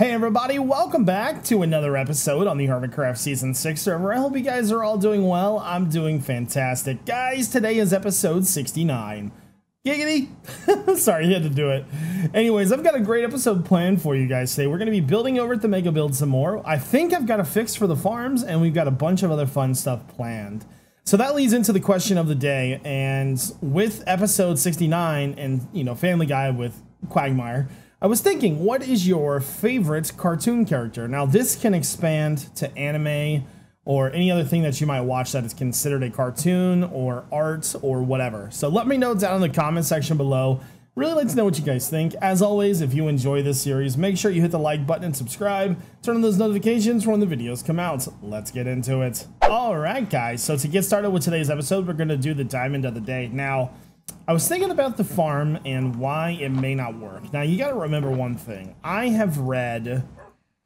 Hey everybody, welcome back to another episode on the Hermitcraft Season 6 server. I hope you guys are all doing well. I'm doing fantastic. Guys, today is episode 69. Giggity! Sorry, you had to do it. Anyways, I've got a great episode planned for you guys today. We're going to be building over at the Mega Build some more. I think I've got a fix for the farms, and we've got a bunch of other fun stuff planned. So that leads into the question of the day, and with episode 69 and, you know, Family Guy with Quagmire, I was thinking, what is your favorite cartoon character? Now, this can expand to anime or any other thing that you might watch that is considered a cartoon or art or whatever. So let me know down in the comment section below. Really like to know what you guys think. As always, if you enjoy this series, make sure you hit the like button and subscribe. Turn on those notifications for when the videos come out. Let's get into it. All right, guys. So to get started with today's episode, we're going to do the diamond of the day. Now, I was thinking about the farm and why it may not work. Now, you got to remember one thing. I have read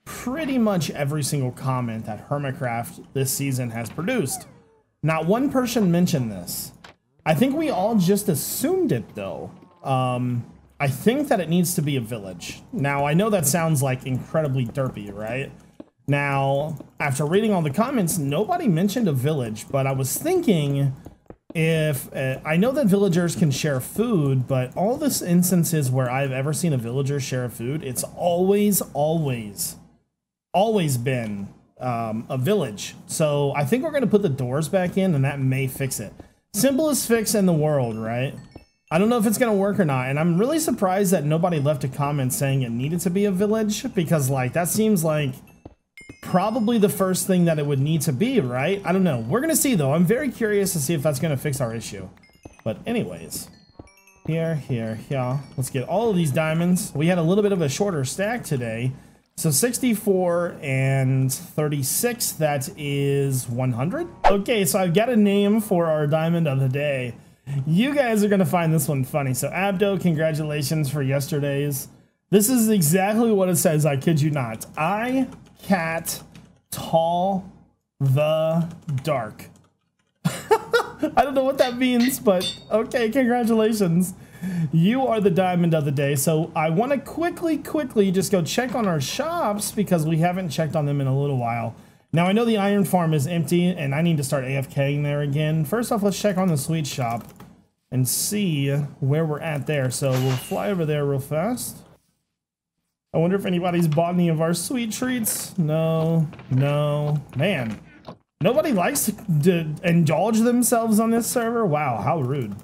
pretty much every single comment that Hermitcraft this season has produced. Not one person mentioned this. I think we all just assumed it, though. I think that it needs to be a village. Now, I know that sounds like incredibly derpy, right? Now, after reading all the comments, nobody mentioned a village, but I was thinking, if I know that villagers can share food, but all this instances where I've ever seen a villager share food, it's always been a village. So I think we're going to put the doors back in, and that may fix it. Simplest fix in the world, right? I don't know if it's going to work or not, and I'm really surprised that nobody left a comment saying it needed to be a village, because like that seems like probably the first thing that it would need to be, right? I don't know. We're gonna see though. I'm very curious to see if that's gonna fix our issue. But anyways, here. Let's get all of these diamonds. We had a little bit of a shorter stack today. So 64 and 36, that is 100. Okay, so I've got a name for our diamond of the day. You guys are gonna find this one funny. So Abdo, congratulations for yesterday's. This is exactly what it says, I kid you not. I cat tall the dark. I don't know what that means, but okay, congratulations. You are the diamond of the day. So I want to quickly just go check on our shops because we haven't checked on them in a little while. Now I know the iron farm is empty and I need to start AFKing there again. First off, let's check on the sweet shop and see where we're at there. So we'll fly over there real fast. I wonder if anybody's bought any of our sweet treats. No. Man, nobody likes to indulge themselves on this server. Wow, how rude.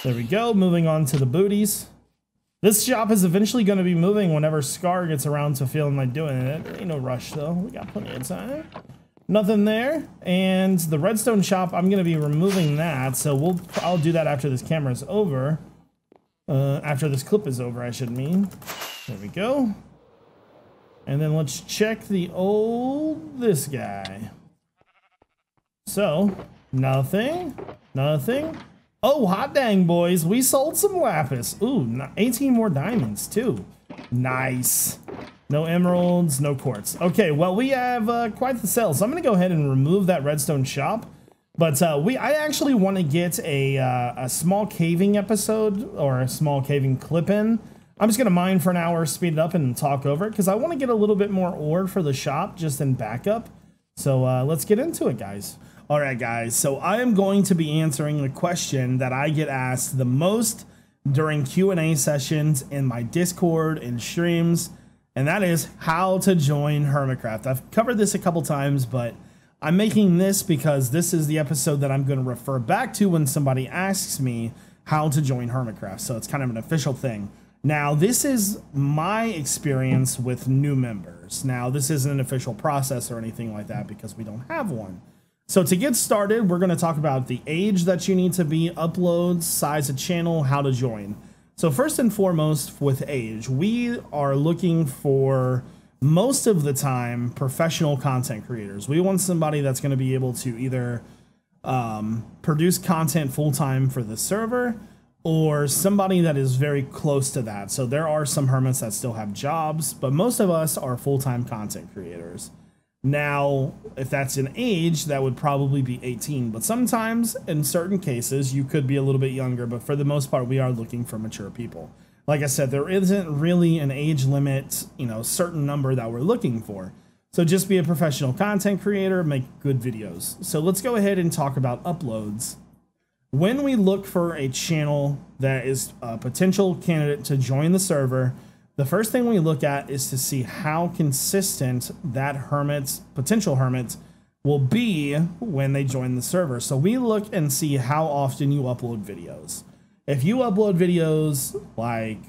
There we go. Moving on to the booties. This shop is eventually going to be moving whenever Scar gets around to feeling like doing it. There ain't no rush, though. We got plenty of time. Nothing there. And the redstone shop, I'm going to be removing that. So I'll do that after this camera is over. After this clip is over, I should mean. There we go. And then let's check this guy. So, nothing. Oh, hot dang, boys. We sold some lapis. Ooh, 18 more diamonds, too. Nice. No emeralds, no quartz. Okay, well, we have quite the sale. So I'm going to go ahead and remove that redstone shop. But I actually want to get a small caving episode or a small caving clip in. I'm just going to mine for an hour, speed it up, and talk over it because I want to get a little bit more ore for the shop just in backup. So let's get into it, guys. All right, guys. So I am going to be answering the question that I get asked the most during Q&A sessions in my Discord and streams, and that is how to join Hermitcraft. I've covered this a couple times, but I'm making this because this is the episode that I'm going to refer back to when somebody asks me how to join Hermitcraft. So it's kind of an official thing. Now, this is my experience with new members. Now, this isn't an official process or anything like that because we don't have one. So to get started, we're going to talk about the age that you need to be, uploads, size of channel, how to join. So first and foremost, with age, we are looking for, most of the time, professional content creators. We want somebody that's going to be able to either produce content full-time for the server, or somebody that is very close to that. So there are some hermits that still have jobs, but most of us are full-time content creators. Now, if that's an age, that would probably be 18, but sometimes in certain cases you could be a little bit younger, but for the most part we are looking for mature people. Like I said, there isn't really an age limit, you know, certain number that we're looking for. So just be a professional content creator, make good videos. So let's go ahead and talk about uploads. When we look for a channel that is a potential candidate to join the server, the first thing we look at is to see how consistent that potential hermit will be when they join the server. So we look and see how often you upload videos. If you upload videos like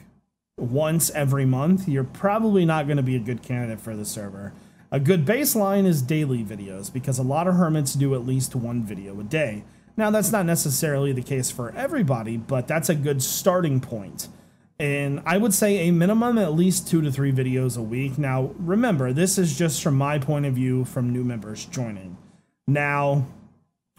once every month, you're probably not going to be a good candidate for the server. A good baseline is daily videos because a lot of hermits do at least one video a day. Now, that's not necessarily the case for everybody, but that's a good starting point. And I would say a minimum at least 2 to 3 videos a week. Now, remember, this is just from my point of view from new members joining. Now,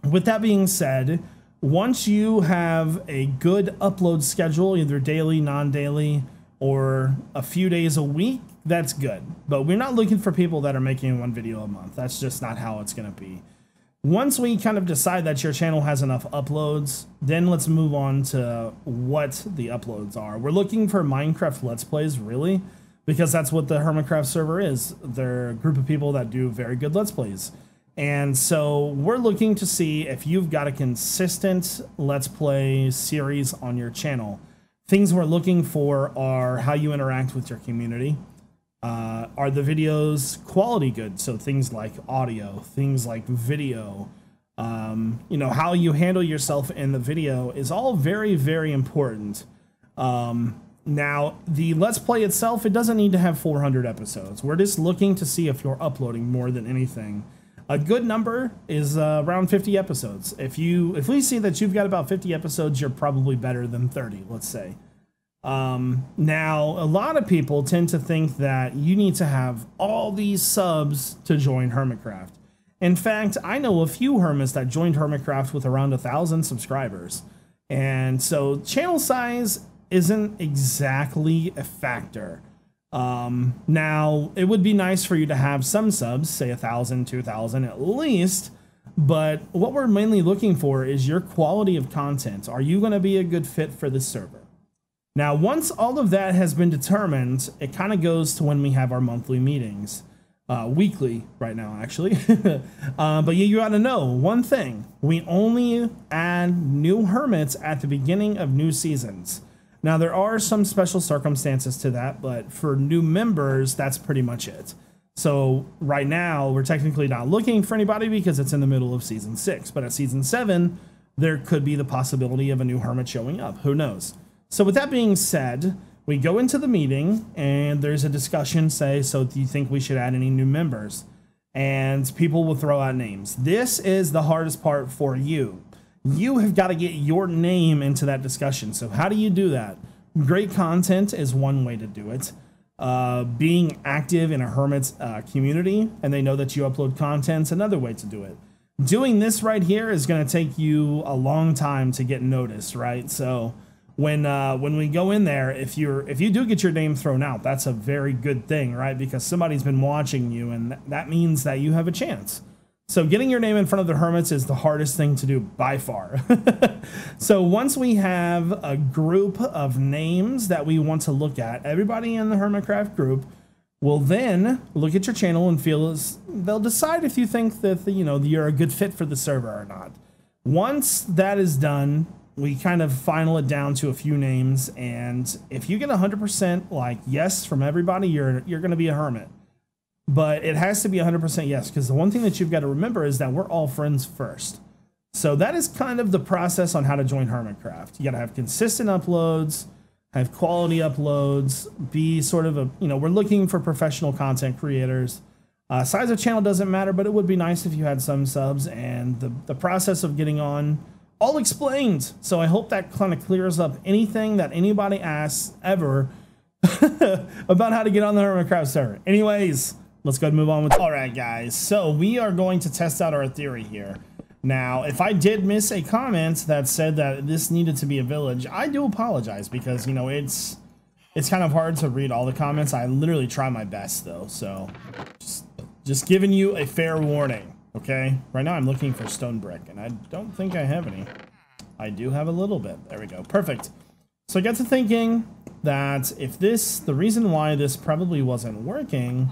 with that being said, once you have a good upload schedule, either daily, non-daily, or a few days a week, that's good. But we're not looking for people that are making 1 video a month. That's just not how it's going to be. Once we kind of decide that your channel has enough uploads, then let's move on to what the uploads are. We're looking for Minecraft Let's Plays, really, because that's what the Hermitcraft server is. They're a group of people that do very good Let's Plays. And so we're looking to see if you've got a consistent Let's Play series on your channel. Things we're looking for are how you interact with your community. Are the videos quality good? So things like audio, things like video, you know, how you handle yourself in the video is all very, very important. Now, the Let's Play itself, it doesn't need to have 400 episodes. We're just looking to see if you're uploading more than anything. A good number is around 50 episodes. If we see that you've got about 50 episodes, you're probably better than 30, let's say. Now, a lot of people tend to think that you need to have all these subs to join Hermitcraft. In fact, I know a few hermits that joined Hermitcraft with around 1,000 subscribers. And so channel size isn't exactly a factor. Now, it would be nice for you to have some subs, say 1,000, 2,000 at least. But what we're mainly looking for is your quality of content. Are you going to be a good fit for this server? Now, once all of that has been determined, it kind of goes to when we have our monthly meetings. Weekly right now, actually. But you got to know one thing. We only add new hermits at the beginning of new seasons. Now, there are some special circumstances to that, but for new members, that's pretty much it. So right now, we're technically not looking for anybody because it's in the middle of Season 6. But at Season 7, there could be the possibility of a new hermit showing up. Who knows? So with that being said, we go into the meeting and there's a discussion, say, so do you think we should add any new members? And people will throw out names. This is the hardest part for you. You have got to get your name into that discussion. So how do you do that? Great content is one way to do it. Being active in a hermit's community and they know that you upload content is another way to do it. Doing this right here is going to take you a long time to get noticed, right? So when we go in there, if you do get your name thrown out, that's a very good thing, right? Because somebody's been watching you, and that means that you have a chance. So getting your name in front of the hermits is the hardest thing to do by far. So once we have a group of names that we want to look at, everybody in the Hermitcraft group will then look at your channel and they'll decide if you think that you're a good fit for the server or not. Once that is done, we kind of final it down to a few names, and if you get 100% like yes from everybody, you're going to be a hermit. But it has to be 100% yes, because the one thing that you've got to remember is that we're all friends first. So that is kind of the process on how to join Hermitcraft. You got to have consistent uploads, have quality uploads, be sort of we're looking for professional content creators. Size of channel doesn't matter, but it would be nice if you had some subs, and the process of getting on all explained. So I hope that kind of clears up anything that anybody asks ever about how to get on the Hermitcraft server. Anyways, let's go ahead and move on with. All right, guys. So we are going to test out our theory here. Now, if I did miss a comment that said that this needed to be a village, I do apologize because, it's kind of hard to read all the comments. I literally try my best though. So just giving you a fair warning. Okay, right now I'm looking for stone brick, and I don't think I have any. I do have a little bit. There we go. Perfect. So I got to thinking that if the reason why this probably wasn't working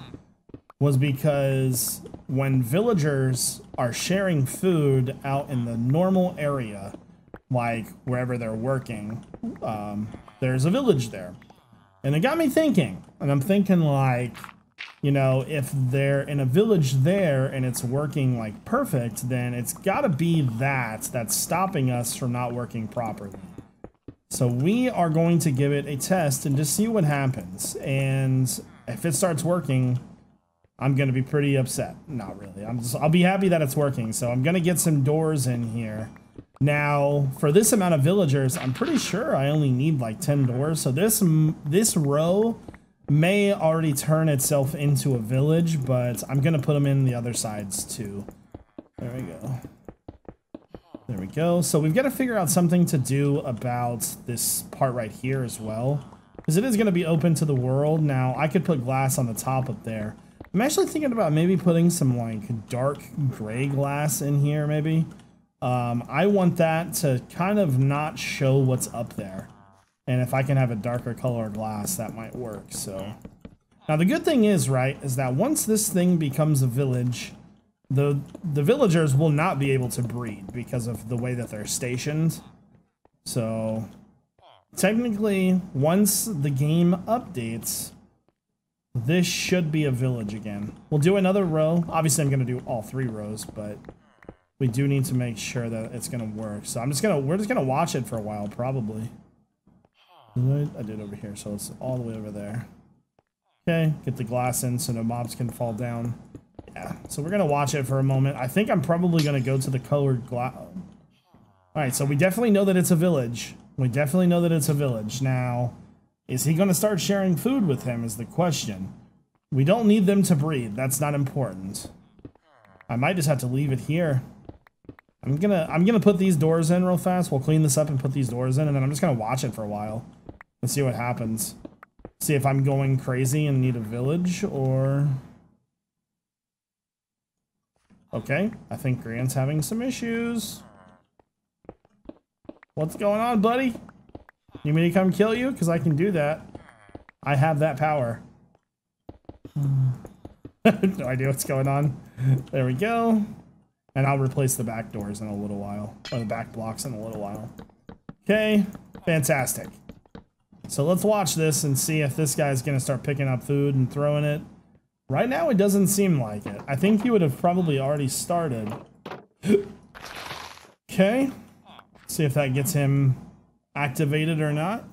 was because when villagers are sharing food out in the normal area, like wherever they're working, there's a village there. And it got me thinking, and I'm thinking like, you know, if they're in a village there and it's working like perfect, then it's gotta be that's stopping us from not working properly. So we are going to give it a test and just see what happens. And if it starts working, I'm going to be pretty upset. Not really. I'll be happy that it's working. So I'm going to get some doors in here. Now, for this amount of villagers, I'm pretty sure I only need like 10 doors. So this row may already turn itself into a village, but I'm going to put them in the other sides too. There we go. There we go. So we've got to figure out something to do about this part right here as well, because it is going to be open to the world. Now, I could put glass on the top up there. I'm actually thinking about maybe putting some like dark gray glass in here maybe. I want that to kind of not show what's up there. And if I can have a darker color glass, that might work. So now the good thing is, right, is that once this thing becomes a village, the villagers will not be able to breed because of the way that they're stationed. So technically, once the game updates, this should be a village again. We'll do another row. Obviously, I'm going to do all 3 rows, but we do need to make sure that it's going to work. So we're just going to watch it for a while, probably. I did over here, so it's all the way over there. Okay, get the glass in so no mobs can fall down. Yeah, so we're going to watch it for a moment. I think I'm probably going to go to the colored glass. All right, so we definitely know that it's a village. We definitely know that it's a village. Now, is he going to start sharing food with him is the question. We don't need them to breed. That's not important. I might just have to leave it here. I'm gonna put these doors in real fast. We'll clean this up and put these doors in, and then I'm just gonna watch it for a while and see what happens. See if I'm going crazy and need a village or... Okay, I think Grant's having some issues. What's going on, buddy? You mean to come kill you? Because I can do that. I have that power. No idea what's going on. There we go. And I'll replace the back doors in a little while. Or the back blocks in a little while. Okay, fantastic. So let's watch this and see if this guy's going to start picking up food and throwing it. Right now, it doesn't seem like it. I think he would have probably already started. Okay. See if that gets him activated or not.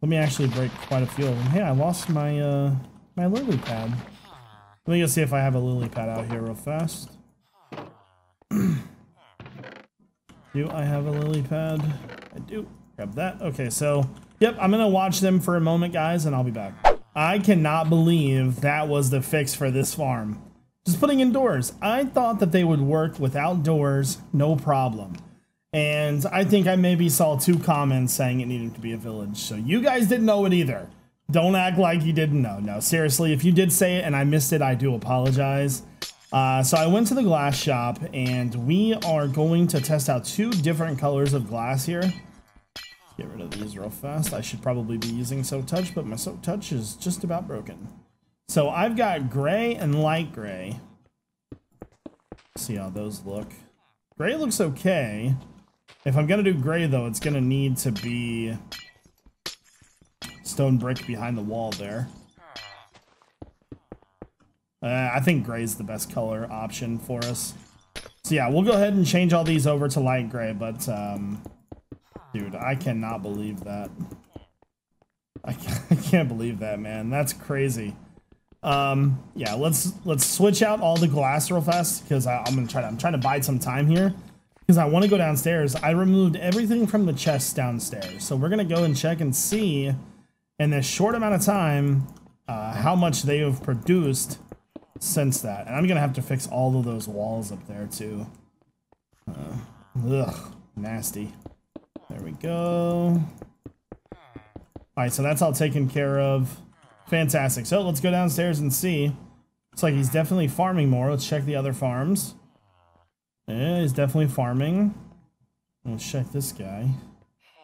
Let me actually break quite a few of them. Hey, I lost my my lily pad. Let me go see if I have a lily pad out here real fast. Do I have a lily pad? I do. Grab that. Okay, so, yep, I'm going to watch them for a moment, guys, and I'll be back. I cannot believe that was the fix for this farm. Just putting in doors. I thought that they would work without doors, no problem. And I think I maybe saw 2 comments saying it needed to be a village. So you guys didn't know it either. Don't act like you didn't know. No, seriously, if you did say it and I missed it, I do apologize. So I went to the glass shop and we are going to test out 2 different colors of glass here. Get rid of these real fast. I should probably be using Soak Touch, but my Soak Touch is just about broken. So I've got gray and light gray. See how those look. Gray looks okay. If I'm going to do gray, though, it's going to need to be stone brick behind the wall there. I think gray is the best color option for us. So yeah, we'll go ahead and change all these over to light gray, but dude, I cannot believe that. I can't believe that, man. That's crazy. Yeah, let's switch out all the glass real fast because I'm trying to bide some time here because I want to go downstairs. I removed everything from the chests downstairs, so we're gonna go and check and see in this short amount of time how much they have produced since that. And I'm gonna have to fix all of those walls up there too. Ugh, nasty. There we go. Alright, so that's all taken care of. Fantastic. So let's go downstairs and see. Looks like he's definitely farming more. Let's check the other farms. Yeah, he's definitely farming. Let's check this guy.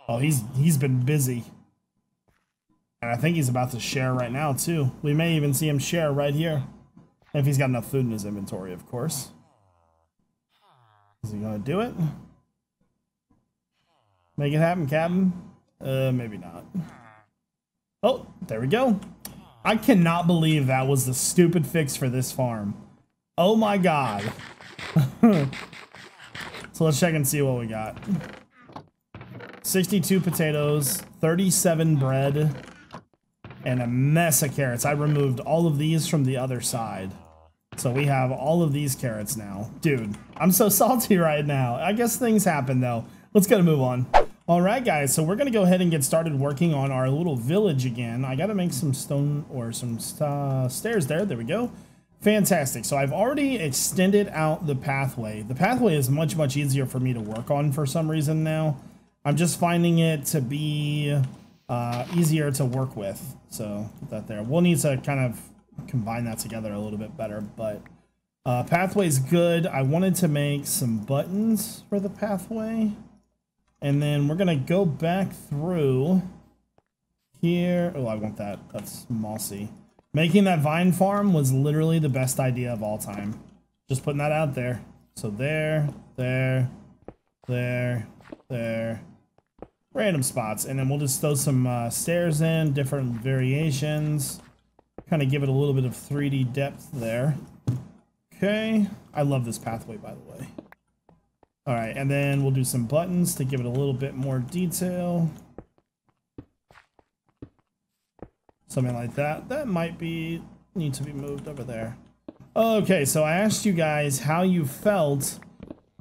Oh, he's been busy. And I think he's about to share right now, too. We may even see him share right here. If he's got enough food in his inventory, of course. Is he gonna do it? Make it happen, Captain? Maybe not. Oh, there we go. I cannot believe that was the stupid fix for this farm. Oh my god. So let's check and see what we got. 62 potatoes, 37 bread, and a mess of carrots. I removed all of these from the other side. So we have all of these carrots now. Dude, I'm so salty right now. I guess things happen though. Let's go move on. All right, guys, so we're gonna go ahead and get started working on our little village again. I gotta make some stone or some stairs there. There we go. Fantastic. So I've already extended out the pathway. The pathway is much, much easier for me to work on for some reason now. I'm just finding it to be easier to work with. So put that there. We'll need to kind of combine that together a little bit better, but pathway's good. I wanted to make some buttons for the pathway. And then we're gonna go back through here. Oh, I want that. That's mossy. Making that vine farm was literally the best idea of all time. Just putting that out there. So there, there, there, there. Random spots. And then we'll just throw some stairs in, different variations. Kind of give it a little bit of 3D depth there. Okay. I love this pathway, by the way. All right, and then we'll do some buttons to give it a little bit more detail. Something like that. That might need to be moved over there. Okay, so I asked you guys how you felt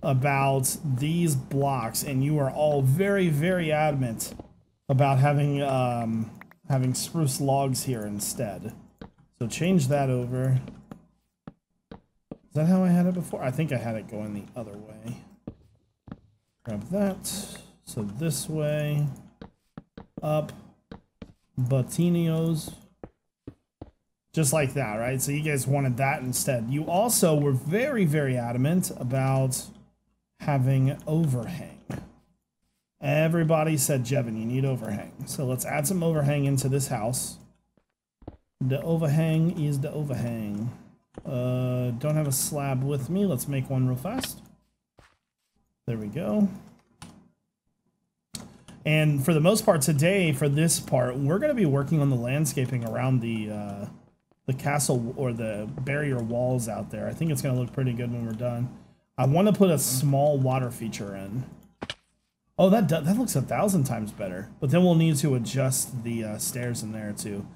about these blocks, and you are all very, very adamant about having having spruce logs here instead. So change that over. Is that how I had it before? I think I had it going the other way. Grab that. So this way. Up. Butinios. Just like that, right? So you guys wanted that instead. You also were very, very adamant about having overhang. Everybody said, Jevin, you need overhang. So let's add some overhang into this house. The overhang is the overhang. Don't have a slab with me. Let's make one real fast. There we go. And for the most part today, for this part, we're going to be working on the landscaping around the castle or the barrier walls out there. I think it's going to look pretty good when we're done. I want to put a small water feature in. Oh, that looks 1,000 times better. But then we'll need to adjust the stairs in there too.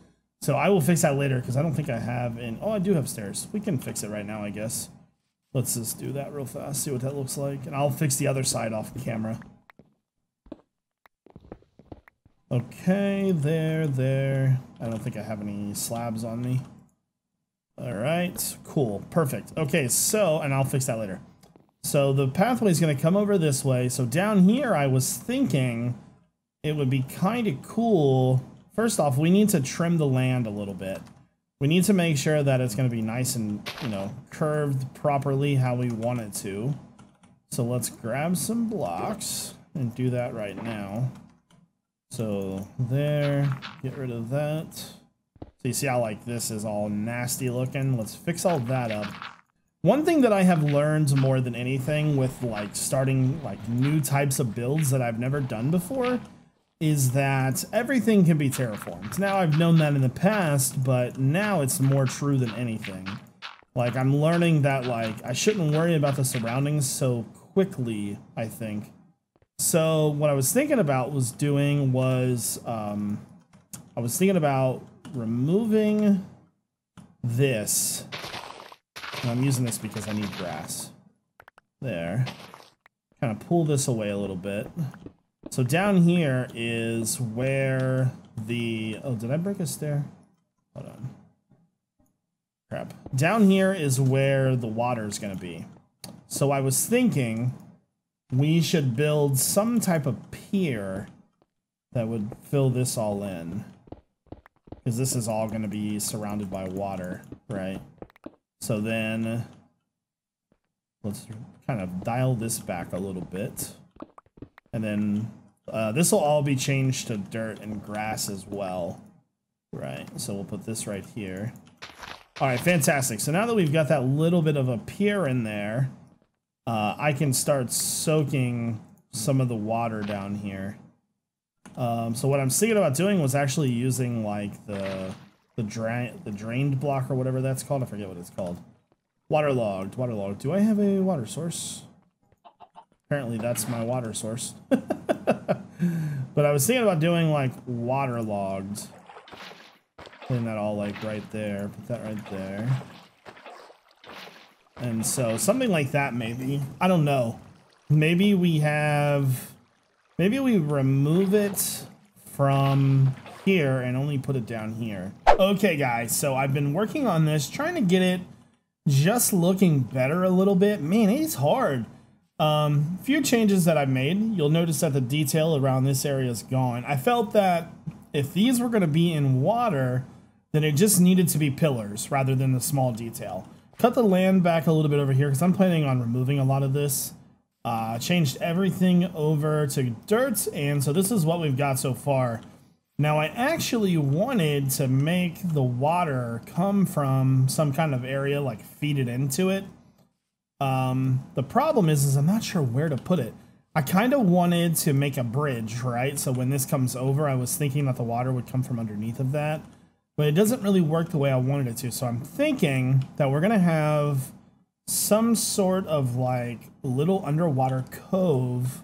So I will fix that later because I don't think I have any. Oh, I do have stairs. We can fix it right now, I guess. Let's just do that real fast, see what that looks like. And I'll fix the other side off camera. Okay, there. I don't think I have any slabs on me. All right, cool, perfect. Okay, so, and I'll fix that later. So the pathway is gonna come over this way. So down here, I was thinking it would be kind of cool. First off, we need to trim the land a little bit. We need to make sure that it's going to be nice and, you know, curved properly how we want it to. So let's grab some blocks and do that right now. So there, get rid of that. So you see how like this is all nasty looking? Let's fix all that up. One thing that I have learned more than anything with like starting like new types of builds that I've never done before is that everything can be terraformed. Now, I've known that in the past, but now it's more true than anything. Like, I'm learning that, like, I shouldn't worry about the surroundings so quickly, I think. So, what I was thinking about was doing was, I was thinking about removing this. And I'm using this because I need grass. There. Kind of pull this away a little bit. So down here is where the... Oh, did I break a stair? Hold on. Crap. Down here is where the water is going to be. So I was thinking we should build some type of pier that would fill this all in. Because this is all going to be surrounded by water, right? So then let's kind of dial this back a little bit. And then This will all be changed to dirt and grass as well. Right, so we'll put this right here. All right, fantastic. So now that we've got that little bit of a pier in there, I can start soaking some of the water down here. So what I'm thinking about doing was actually using like the drained block or whatever that's called. I forget what it's called. Waterlogged. Do I have a water source? Apparently that's my water source. But I was thinking about doing like waterlogged. Putting that all like right there. Put that right there. And so something like that maybe. I don't know. Maybe we remove it from here and only put it down here. Okay guys, so I've been working on this, trying to get it just looking better a little bit. Man, it's hard. Few changes that I've made. You'll notice that the detail around this area is gone. I felt that if these were going to be in water, then it just needed to be pillars rather than the small detail. Cut the land back a little bit over here because I'm planning on removing a lot of this. Changed everything over to dirt, and so this is what we've got so far. Now I actually wanted to make the water come from some kind of area, like feed it into it. The problem is I'm not sure where to put it. I kind of wanted to make a bridge, right? So when this comes over, I was thinking that the water would come from underneath of that, but it doesn't really work the way I wanted it to. So I'm thinking that we're gonna have some sort of like little underwater cove.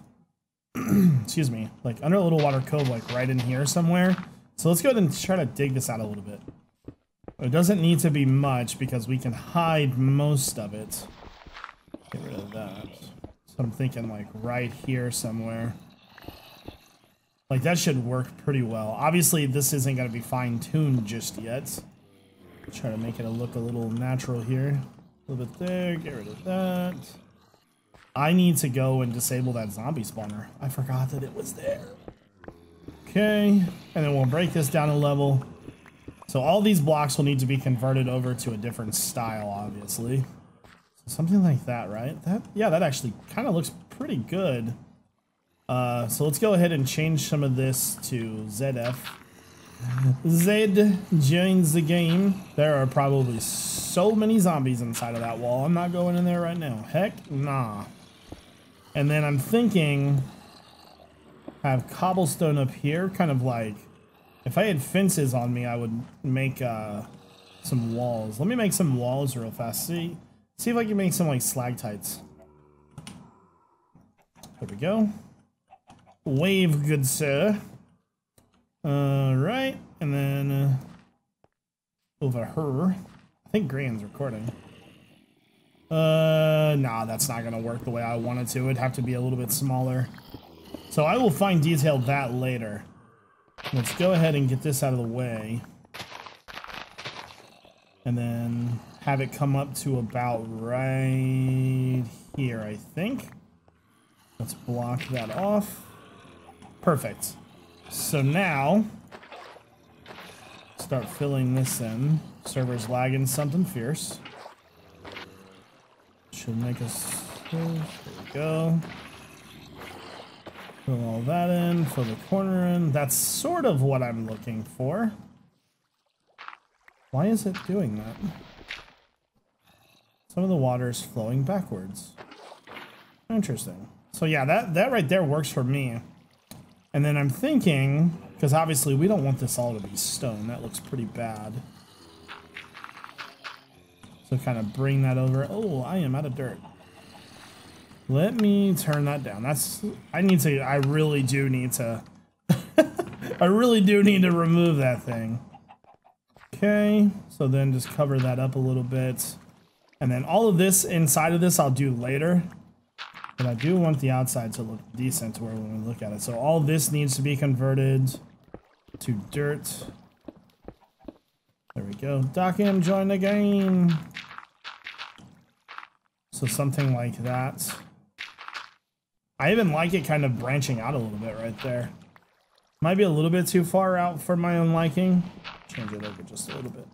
Excuse me, like under a little water cove, like right in here somewhere. So let's go ahead and try to dig this out a little bit. It doesn't need to be much because we can hide most of it. Get rid of that. So I'm thinking like right here somewhere. Like that should work pretty well. Obviously this isn't going to be fine-tuned just yet. Try to make it look a little natural here. A little bit there, get rid of that. I need to go and disable that zombie spawner. I forgot that it was there. Okay, and then we'll break this down a level. So all these blocks will need to be converted over to a different style, obviously. So something like that, right? That actually kind of looks pretty good. So let's go ahead and change some of this to ZF. Zed joins the game. There are probably so many zombies inside of that wall. I'm not going in there right now. Heck nah. And then I'm thinking have cobblestone up here, kind of like if I had fences on me, I would make some walls. Let me make some walls real fast. See if I can make some like stalactites. There we go. Wave, good sir. Right, and then over her. I think Graham's recording. Nah, that's not gonna work the way I want it to. It'd have to be a little bit smaller. So I will fine detail that later. Let's go ahead and get this out of the way. And then have it come up to about right here, I think. Let's block that off. Perfect. So now, start filling this in. Server's lagging something fierce. Should make us, there we go. Fill all that in, fill the corner in. That's sort of what I'm looking for. Why is it doing that? Some of the water is flowing backwards. Interesting. So yeah, that right there works for me. And then I'm thinking, because obviously we don't want this all to be stone. That looks pretty bad. So kind of bring that over. Oh, I am out of dirt. Let me turn that down. I really do need to, I really do need to remove that thing. Okay, so then just cover that up a little bit. And then all of this inside of this I'll do later. But I do want the outside to look decent to where when we look at it. So all this needs to be converted to dirt. There we go. Dockham, join the game. So something like that. I even like it kind of branching out a little bit right there. Might be a little bit too far out for my own liking. Change it over just a little bit.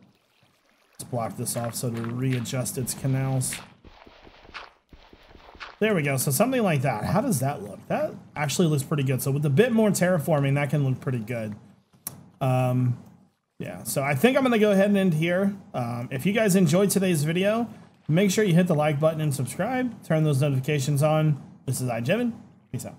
Let's block this off so to readjust its canals. There we go. So something like that. How does that look? That actually looks pretty good. So with a bit more terraforming, that can look pretty good. Yeah, so I think I'm going to go ahead and end here. If you guys enjoyed today's video, make sure you hit the like button and subscribe. Turn those notifications on. This is iJevin. Peace out.